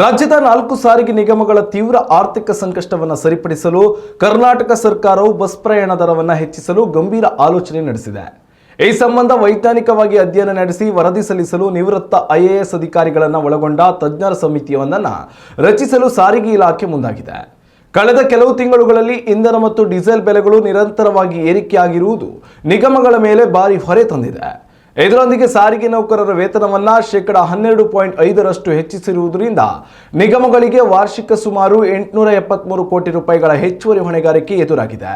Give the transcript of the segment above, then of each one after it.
ರಾಜ್ಯದ 4 ಸಾರಿಗೆ ನಿಗಮಗಳ ತೀವ್ರ ಆರ್ಥಿಕ ಸಂಕಷ್ಟವನ್ನು ಸರಿಪಡಿಸಲು ಕರ್ನಾಟಕ ಸರ್ಕಾರವು ಬಸ್ ಪ್ರಯಾಣ ದರವನ್ನು ಹೆಚ್ಚಿಸಲು ಗಂಭೀರ ಆಲೋಚನೆ ನಡೆಸಿದೆ. ಈ ಸಂಬಂಧ ವೈಜ್ಞಾನಿಕವಾಗಿ ಅಧ್ಯಯನ ನಡೆಸಿ ವರದಿ ಸಲ್ಲಿಸಲು ನಿವೃತ್ತ IAS ಅಧಿಕಾರಿಗಳನ್ನು ಒಳಗೊಂಡ ತಜ್ಞರ ಸಮಿತಿಯೊಂದನ್ನು ರಚಿಸಲು ಸಾರಿಗೆ ಇಲಾಖೆ ಮುಂದಾಗಿದೆ. ಕಳೆದ ಕೆಲವು ತಿಂಗಳುಗಳಲ್ಲಿ ಇಂಧನ ಮತ್ತು ಡೀಸೆಲ್ ಬೆಲೆಗಳು ನಿರಂತರವಾಗಿ ಏರಿಕೆಯಾಗಿರುವುದು ನಿಗಮಗಳ ಮೇಲೆ ಭಾರಿ ಹೊರೆ ತಂದಿದೆ. ಇದರೊಂದಿಗೆ ಸಾರಿಗೆ ನೌಕರರ ವೇತನವನ್ನು 12.5% ಹೆಚ್ಚಿಸಿರುವುದರಿಂದ ನಿಗಮಗಳಿಗೆ ವಾರ್ಷಿಕ ಸುಮಾರು 873 ಕೋಟಿ ರೂಪಾಯಿಗಳ ಹೆಚ್ಚುವರಿ ಹೊಣೆಗಾರಿಕೆ ಎದುರಾಗಿದೆ.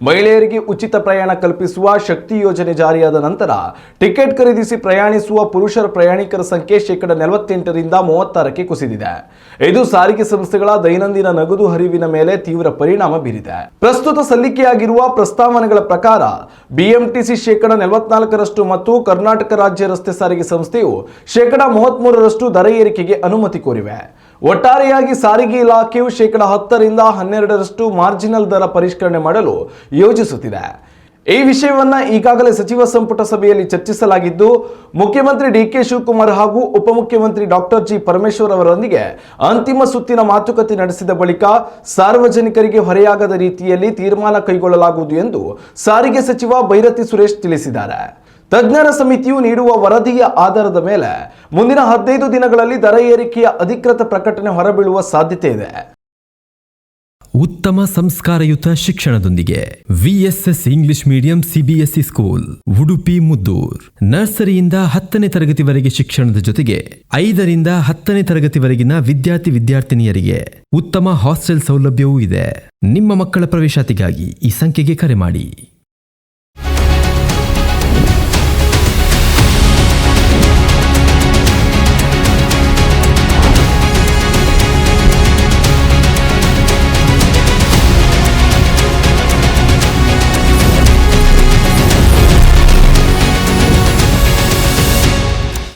ಮಹಿಳೆಯರಿಗೆ ಉಚಿತ ಪ್ರಯಾಣ ಕಲ್ಪಿಸುವ ಶಕ್ತಿ ಯೋಜನೆ ಜಾರಿಯಾದ ನಂತರ ಟಿಕೆಟ್ ಖರೀದಿಸಿ ಪ್ರಯಾಣಿಸುವ ಪುರುಷರ ಪ್ರಯಾಣಿಕರ ಸಂಖ್ಯೆ 48ರಿಂದ 36ಕ್ಕೆ ಕುಸಿದಿದೆ. ಇದು ಸಾರಿಗೆ ಸಂಸ್ಥೆಗಳ ದೈನಂದಿನ ನಗದು ಹರಿವಿನ ಮೇಲೆ ತೀವ್ರ ಪರಿಣಾಮ ಬೀರಿದೆ. ಪ್ರಸ್ತುತ ಸಲ್ಲಿಕೆಯಾಗಿರುವ ಪ್ರಸ್ತಾವನೆಗಳ ಪ್ರಕಾರ BMTC 44% ಮತ್ತು ಕರ್ನಾಟಕ ರಾಜ್ಯ ರಸ್ತೆ ಸಾರಿಗೆ ಸಂಸ್ಥೆಯು 33% ದರ ಏರಿಕೆಗೆ ಅನುಮತಿ ಕೋರಿವೆ. ಒಟ್ಟಾರೆಯಾಗಿ ಸಾರಿಗೆ ಇಲಾಖೆಯು 10ರಿಂದ 12% ಮಾರ್ಜಿನಲ್ ದರ ಪರಿಷ್ಕರಣೆ ಮಾಡಲು ಯೋಜಿಸುತ್ತಿದೆ. ಈ ವಿಷಯವನ್ನು ಈಗಾಗಲೇ ಸಚಿವ ಸಂಪುಟ ಸಭೆಯಲ್ಲಿ ಚರ್ಚಿಸಲಾಗಿದ್ದು, ಮುಖ್ಯಮಂತ್ರಿ DK ಶಿವಕುಮಾರ್ ಹಾಗೂ ಉಪಮುಖ್ಯಮಂತ್ರಿ ಡಾಕ್ಟರ್ G ಪರಮೇಶ್ವರ್ ಅವರೊಂದಿಗೆ ಅಂತಿಮ ಸುತ್ತಿನ ಮಾತುಕತೆ ನಡೆಸಿದ ಬಳಿಕ ಸಾರ್ವಜನಿಕರಿಗೆ ಹೊರೆಯಾಗದ ರೀತಿಯಲ್ಲಿ ತೀರ್ಮಾನ ಕೈಗೊಳ್ಳಲಾಗುವುದು ಎಂದು ಸಾರಿಗೆ ಸಚಿವ ಬೈರತಿ ಸುರೇಶ್ ತಿಳಿಸಿದ್ದಾರೆ. ತಜ್ಞರ ಸಮಿತಿಯು ನೀಡುವ ವರದಿಯ ಆಧಾರದ ಮೇಲೆ ಮುಂದಿನ 15 ದಿನಗಳಲ್ಲಿ ದರ ಏರಿಕೆಯ ಅಧಿಕೃತ ಪ್ರಕಟಣೆ ಹೊರಬೀಳುವ ಸಾಧ್ಯತೆ ಇದೆ. ಉತ್ತಮ ಸಂಸ್ಕಾರಯುತ ಶಿಕ್ಷಣದೊಂದಿಗೆ VSS English medium CBSE school Udupi Muddur. ನರ್ಸರಿಯಿಂದ 10ನೇ ತರಗತಿವರೆಗೆ ಶಿಕ್ಷಣದ ಜೊತೆಗೆ 5ರಿಂದ 10ನೇ ತರಗತಿವರೆಗಿನ ವಿದ್ಯಾರ್ಥಿನಿಯರಿಗೆ ಉತ್ತಮ ಹಾಸ್ಟೆಲ್ ಸೌಲಭ್ಯವೂ ಇದೆ. ನಿಮ್ಮ ಮಕ್ಕಳ ಪ್ರವೇಶಾತಿಗಾಗಿ ಈ ಸಂಖ್ಯೆಗೆ ಕರೆ ಮಾಡಿ.